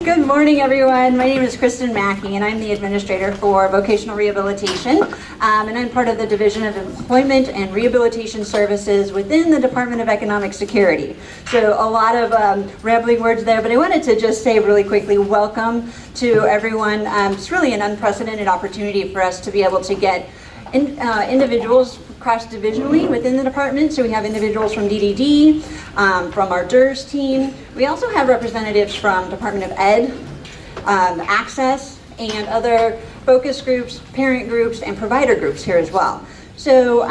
Good morning, everyone. My name is Kristen Mackey, and I'm the administrator for vocational rehabilitation, and I'm part of the Division of Employment and Rehabilitation Services within the Department of Economic Security. So a lot of rambling words there, but I wanted to just say really quickly, welcome to everyone. It's really an unprecedented opportunity for us to be able to get individuals cross-divisionally within the department. So we have individuals from DDD, from our DERS team. We also have representatives from Department of Ed, Access, and other focus groups, parent groups, and provider groups here as well. So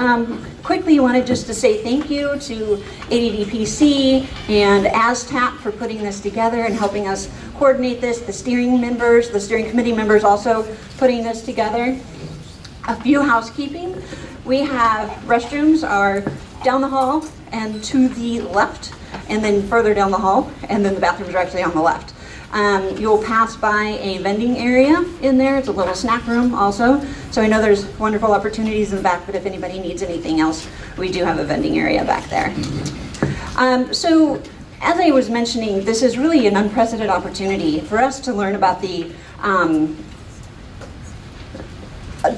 quickly wanted just to say thank you to ADDPC and ASTAP for putting this together and helping us coordinate this, the steering committee members also putting this together. A few housekeeping. We have restrooms are down the hall and to the left, and then further down the hall, and then the bathrooms are actually on the left. You'll pass by a vending area in there. It's a little snack room also. So I know there's wonderful opportunities in the back, but if anybody needs anything else, we do have a vending area back there. So as I was mentioning, this is really an unprecedented opportunity for us to learn about the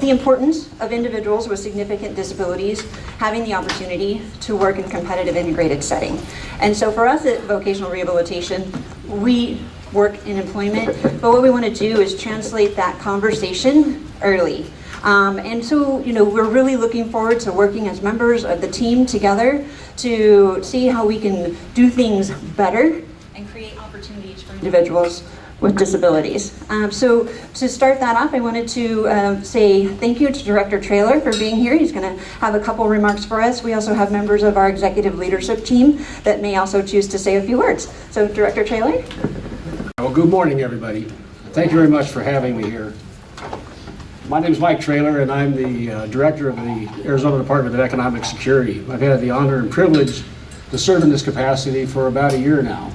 importance of individuals with significant disabilities having the opportunity to work in competitive integrated setting. And so for us at vocational rehabilitation, we work in employment, but what we want to do is translate that conversation early. And so, we're really looking forward to working as members of the team together to see how we can do things better and create opportunities for individuals with disabilities. So to start that off, I wanted to say thank you to Director Trailor for being here. He's going to have a couple remarks for us. We also have members of our executive leadership team that may also choose to say a few words. So Director Trailor. Well, good morning, everybody. Thank you very much for having me here. My name is Mike Trailor, and I'm the director of the Arizona Department of Economic Security. I've had the honor and privilege to serve in this capacity for about a year now.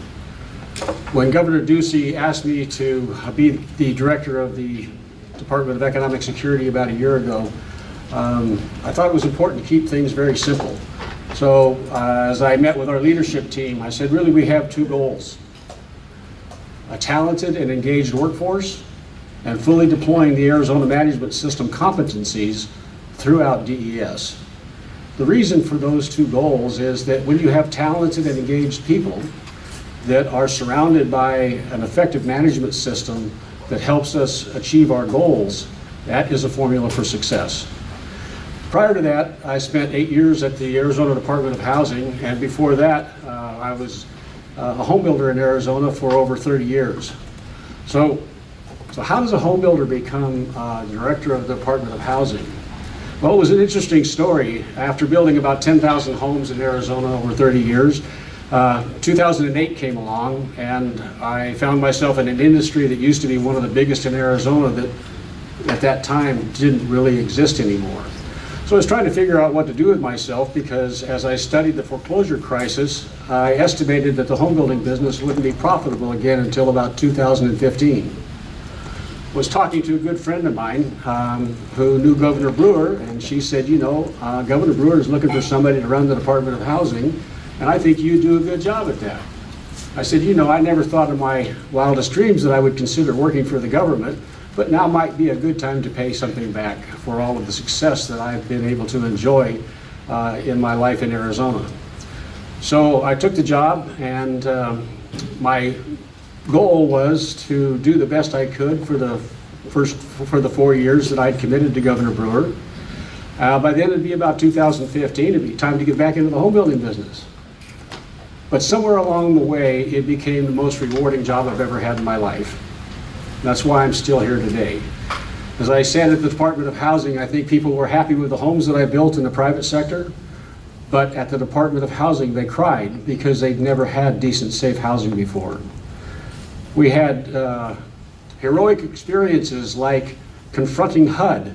When Governor Ducey asked me to be the director of the Department of Economic Security about a year ago, I thought it was important to keep things very simple. So as I met with our leadership team, I said, really, we have two goals: a talented and engaged workforce, and fully deploying the Arizona Management System competencies throughout DES. The reason for those two goals is that when you have talented and engaged people that are surrounded by an effective management system that helps us achieve our goals, that is a formula for success. Prior to that, I spent 8 years at the Arizona Department of Housing, and before that, I was a home builder in Arizona for over 30 years. So how does a home builder become director of the Department of Housing? Well, it was an interesting story. After building about 10,000 homes in Arizona over 30 years, 2008 came along, and I found myself in an industry that used to be one of the biggest in Arizona that at that time didn't really exist anymore. So I was trying to figure out what to do with myself, because as I studied the foreclosure crisis, I estimated that the home building business wouldn't be profitable again until about 2015. I was talking to a good friend of mine who knew Governor Brewer, and she said, Governor Brewer is looking for somebody to run the Department of Housing, and I think you do a good job at that. I said, I never thought in my wildest dreams that I would consider working for the government, but now might be a good time to pay something back for all of the success that I've been able to enjoy in my life in Arizona. So I took the job, and my goal was to do the best I could for the 4 years that I'd committed to Governor Brewer. By then it'd be about 2015, it'd be time to get back into the home building business. But somewhere along the way, it became the most rewarding job I've ever had in my life. That's why I'm still here today. As I said at the Department of Housing, I think people were happy with the homes that I built in the private sector, but at the Department of Housing, they cried because they'd never had decent, safe housing before. We had heroic experiences like confronting HUD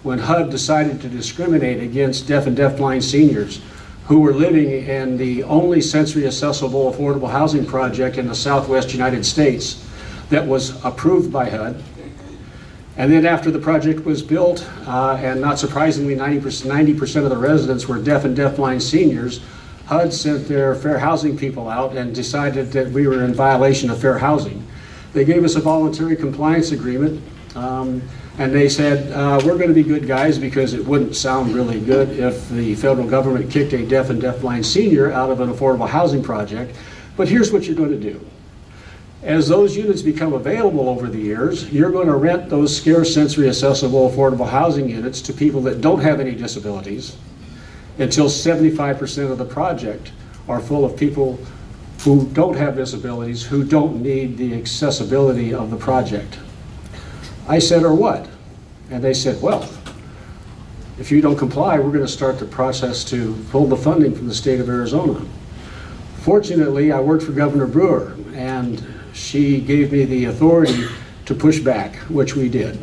when HUD decided to discriminate against deaf and deafblind seniors who were living in the only sensory accessible affordable housing project in the Southwest United States that was approved by HUD. And then after the project was built, and not surprisingly 90% of the residents were deaf and deafblind seniors, HUD sent their fair housing people out and decided that we were in violation of fair housing. they gave us a voluntary compliance agreement, and they said, we're going to be good guys because it wouldn't sound really good if the federal government kicked a deaf and deafblind senior out of an affordable housing project, but here's what you're going to do. As those units become available over the years, you're going to rent those scarce sensory accessible affordable housing units to people that don't have any disabilities until 75% of the project are full of people who don't have disabilities, who don't need the accessibility of the project. I said, or what? And they said, well, if you don't comply, we're going to start the process to pull the funding from the state of Arizona. Fortunately, I worked for Governor Brewer, and she gave me the authority to push back, which we did.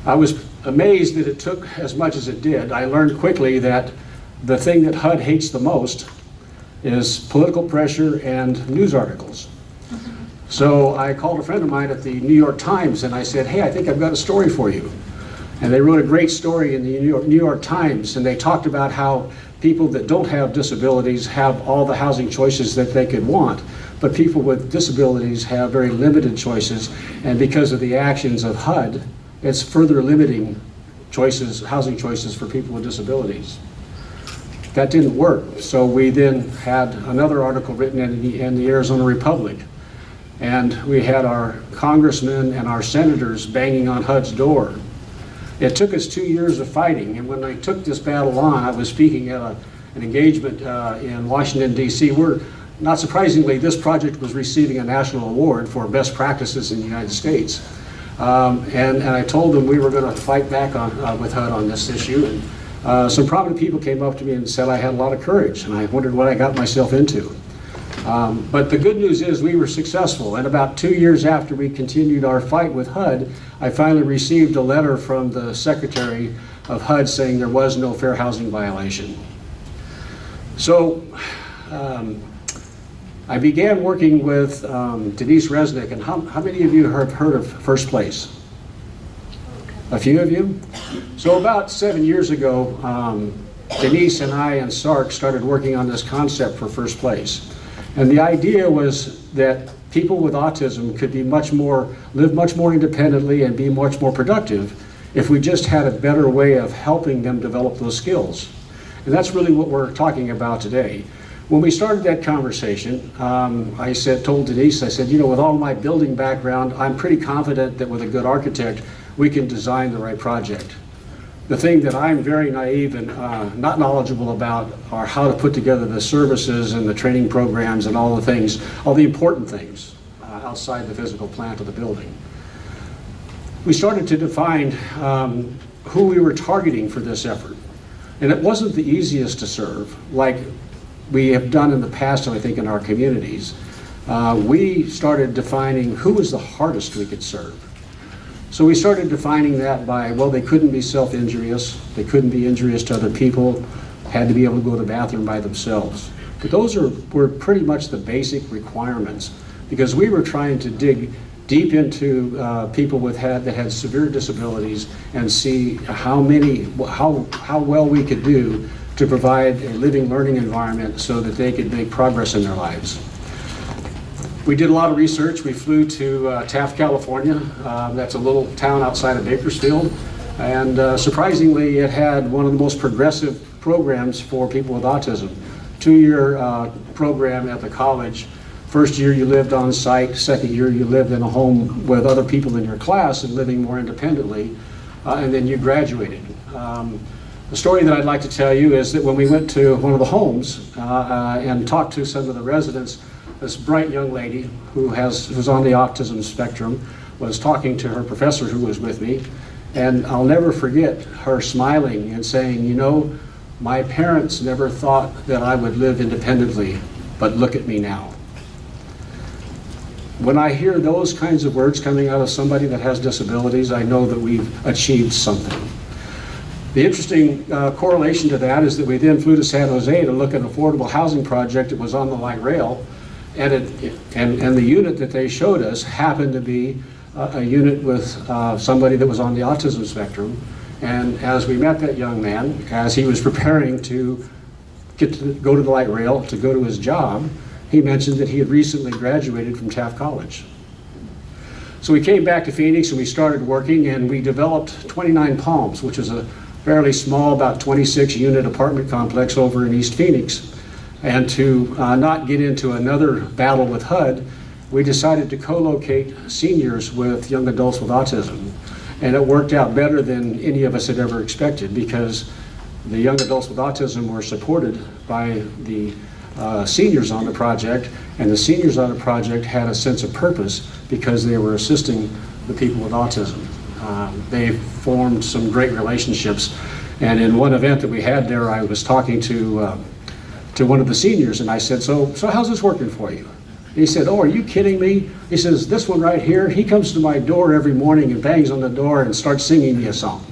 I was amazed that it took as much as it did. I learned quickly that the thing that HUD hates the most is political pressure and news articles. So I called a friend of mine at the New York Times and I said, hey, I think I've got a story for you. And they wrote a great story in the New York Times, and they talked about how people that don't have disabilities have all the housing choices that they could want, but people with disabilities have very limited choices, and because of the actions of HUD, it's further limiting choices, housing choices for people with disabilities. That didn't work, so we then had another article written in the Arizona Republic, and we had our congressmen and our senators banging on HUD's door. It took us 2 years of fighting, and when I took this battle on, I was speaking at an engagement in Washington, D.C., where, not surprisingly, this project was receiving a national award for best practices in the United States. And I told them we were going to fight back with HUD on this issue, and some prominent people came up to me and said I had a lot of courage, and I wondered what I got myself into. But the good news is we were successful, and about 2 years after we continued our fight with HUD, I finally received a letter from the Secretary of HUD saying there was no fair housing violation. So I began working with Denise Resnick, and how many of you have heard of First Place? A few of you? So about 7 years ago, Denise and I and Sark started working on this concept for First Place. And the idea was that people with autism could be live much more independently and be much more productive if we just had a better way of helping them develop those skills. And that's really what we're talking about today. When we started that conversation, I told Denise, I said, you know, with all my building background, I'm pretty confident that with a good architect, we can design the right project. The thing that I'm very naive and not knowledgeable about are how to put together the services and the training programs and all the things, all the important things outside the physical plant of the building. We started to define who we were targeting for this effort. And it wasn't the easiest to serve, like we have done in the past, I think, in our communities. We started defining who was the hardest we could serve. So we started defining that by, well, they couldn't be self-injurious, they couldn't be injurious to other people, had to be able to go to the bathroom by themselves. But those were pretty much the basic requirements, because we were trying to dig deep into people that had severe disabilities and see how well we could do to provide a living learning environment so that they could make progress in their lives. We did a lot of research. We flew to Taft, California. That's a little town outside of Bakersfield. And surprisingly, it had one of the most progressive programs for people with autism. 2-year program at the college. First year you lived on site, second year you lived in a home with other people in your class and living more independently, and then you graduated. The story that I'd like to tell you is that when we went to one of the homes and talked to some of the residents, this bright young lady who's on the autism spectrum was talking to her professor who was with me, and I'll never forget her smiling and saying, you know, my parents never thought that I would live independently, but look at me now. When I hear those kinds of words coming out of somebody that has disabilities, I know that we've achieved something. The interesting correlation to that is that we then flew to San Jose to look at an affordable housing project that was on the light rail, and the unit that they showed us happened to be a unit with somebody that was on the autism spectrum. And as we met that young man, as he was preparing to go to the light rail to go to his job, he mentioned that he had recently graduated from Taft College. So we came back to Phoenix and we started working, and we developed 29 Palms, which is a fairly small, about 26 unit apartment complex over in East Phoenix. And to not get into another battle with HUD, we decided to co-locate seniors with young adults with autism. And it worked out better than any of us had ever expected, because the young adults with autism were supported by the seniors on the project, and the seniors on the project had a sense of purpose because they were assisting the people with autism. They formed some great relationships, and in one event that we had there, I was talking to one of the seniors, and I said, so how's this working for you? And he said, oh, are you kidding me? He says, this one right here, he comes to my door every morning and bangs on the door and starts singing me a song.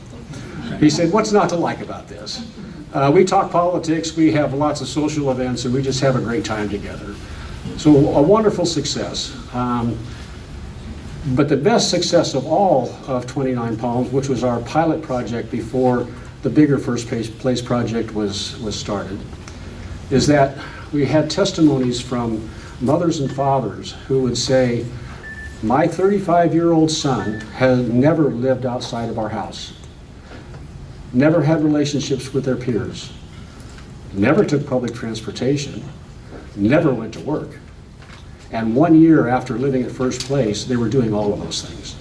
He said, what's not to like about this? We talk politics, we have lots of social events, and we just have a great time together. So a wonderful success. But the best success of all of 29 Palms, which was our pilot project before the bigger First Place project was started, is that we had testimonies from mothers and fathers who would say, my 35-year-old son has never lived outside of our house, never had relationships with their peers, never took public transportation, never went to work. And 1 year after living at First Place, they were doing all of those things.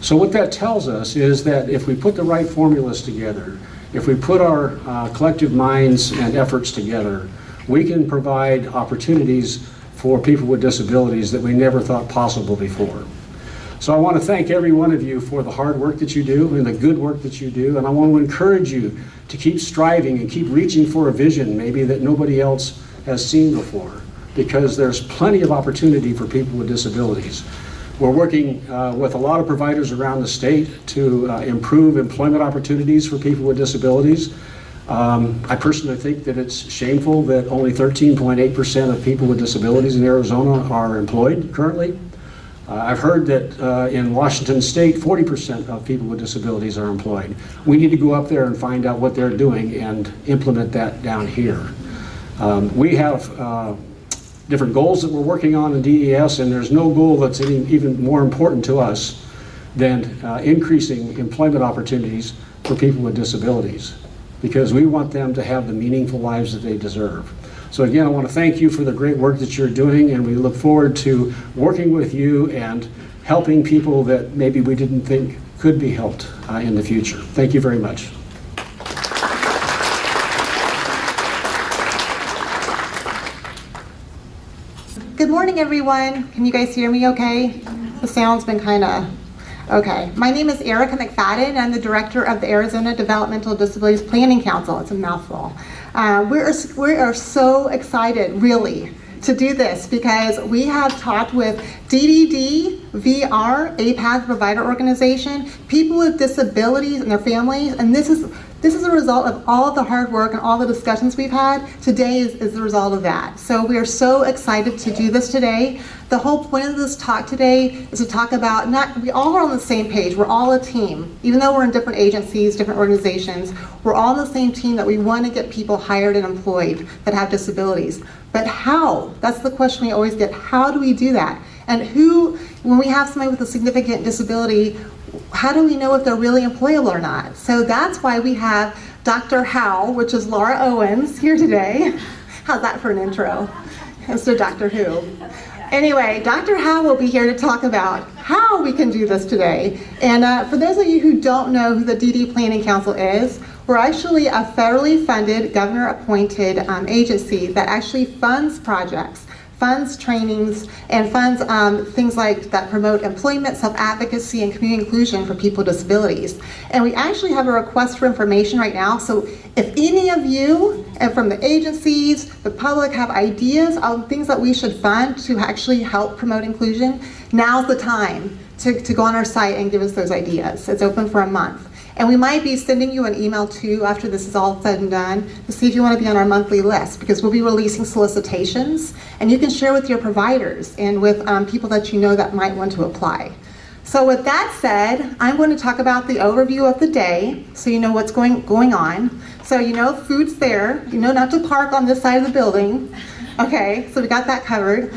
So what that tells us is that if we put the right formulas together, if we put our collective minds and efforts together, we can provide opportunities for people with disabilities that we never thought possible before. So I want to thank every one of you for the hard work that you do and the good work that you do, and I want to encourage you to keep striving and keep reaching for a vision maybe that nobody else has seen before, because there's plenty of opportunity for people with disabilities. We're working with a lot of providers around the state to improve employment opportunities for people with disabilities. I personally think that it's shameful that only 13.8% of people with disabilities in Arizona are employed currently. I've heard that in Washington State, 40% of people with disabilities are employed. We need to go up there and find out what they're doing and implement that down here. We have different goals that we're working on in DES, and there's no goal that's even more important to us than increasing employment opportunities for people with disabilities, because we want them to have the meaningful lives that they deserve. So again, I want to thank you for the great work that you're doing, and we look forward to working with you and helping people that maybe we didn't think could be helped in the future. Thank you very much. Good morning, everyone. Can you guys hear me okay? The sound's been kind of okay. My name is Erica McFadden. I'm the director of the Arizona Developmental Disabilities Planning Council. It's a mouthful. We are so excited, really, to do this, because we have talked with DDD VR, a path provider organization, people with disabilities and their families, and this is a result of all of the hard work and all the discussions we've had. Today is the result of that. So we are so excited to do this today. The whole point of this talk today is to talk about, we all are on the same page. We're all a team. Even though we're in different agencies, different organizations, we're all on the same team, that we want to get people hired and employed that have disabilities. But how? That's the question we always get. How do we do that? And when we have somebody with a significant disability, how do we know if they're really employable or not? So that's why we have Dr. How, which is Laura Owens, here today. How's that for an intro? Instead of Doctor Who. Anyway, Dr. How will be here to talk about how we can do this today. And for those of you who don't know who the DD Planning Council is, we're actually a federally funded, governor-appointed agency that actually funds projects, funds trainings, and funds things like that promote employment, self-advocacy, and community inclusion for people with disabilities. And we actually have a request for information right now, so if any of you and from the agencies, the public, have ideas on things that we should fund to actually help promote inclusion, now's the time to go on our site and give us those ideas. It's open for a month. And we might be sending you an email too after this is all said and done to see if you want to be on our monthly list, because we'll be releasing solicitations, and you can share with your providers and with people that you know that might want to apply. So with that said, I'm going to talk about the overview of the day so you know what's going on. So you know food's there, you know not to park on this side of the building. Okay, so we got that covered.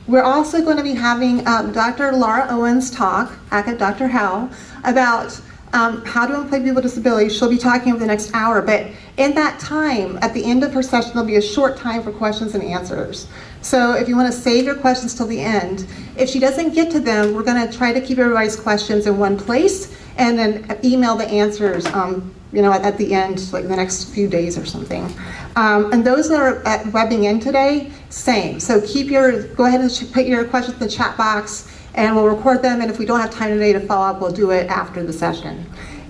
We're also going to be having Dr. Laura Owens talk, at Dr. Howe, about how to employ people with disabilities. She'll be talking over the next hour, but in that time, at the end of her session, there'll be a short time for questions and answers. So if you want to save your questions till the end, if she doesn't get to them, we're going to try to keep everybody's questions in one place and then email the answers at the end, like the next few days or something. And those that are webbing in today, same. So go ahead and put your questions in the chat box, and we'll record them, and if we don't have time today to follow up, we'll do it after the session.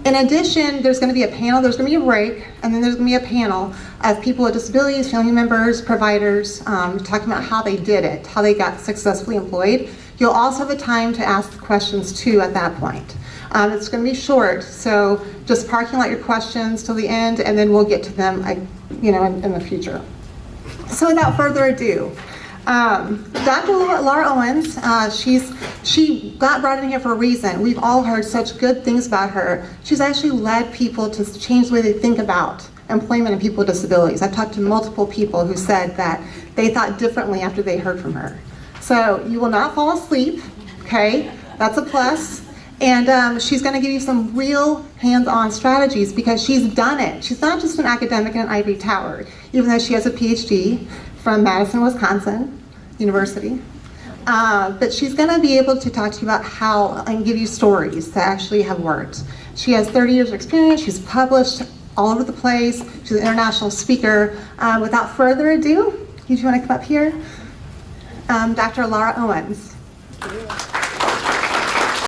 In addition, there's going to be a panel, there's going to be a break, and then there's going to be a panel of people with disabilities, family members, providers, talking about how they did it, how they got successfully employed. You'll also have a time to ask questions too at that point. It's going to be short, so just parking lot your questions till the end, and then we'll get to them in the future. So without further ado, Dr. Laura Owens, she got brought in here for a reason. We've all heard such good things about her. She's actually led people to change the way they think about employment and people with disabilities. I've talked to multiple people who said that they thought differently after they heard from her. So you will not fall asleep, okay? That's a plus. And she's going to give you some real hands-on strategies because she's done it. She's not just an academic in an ivory tower, even though she has a PhD from Madison, Wisconsin University. But she's going to be able to talk to you about how and give you stories that actually have worked. She has 30 years of experience. She's published all over the place. She's an international speaker. Without further ado, do you want to come up here? Dr. Laura Owens.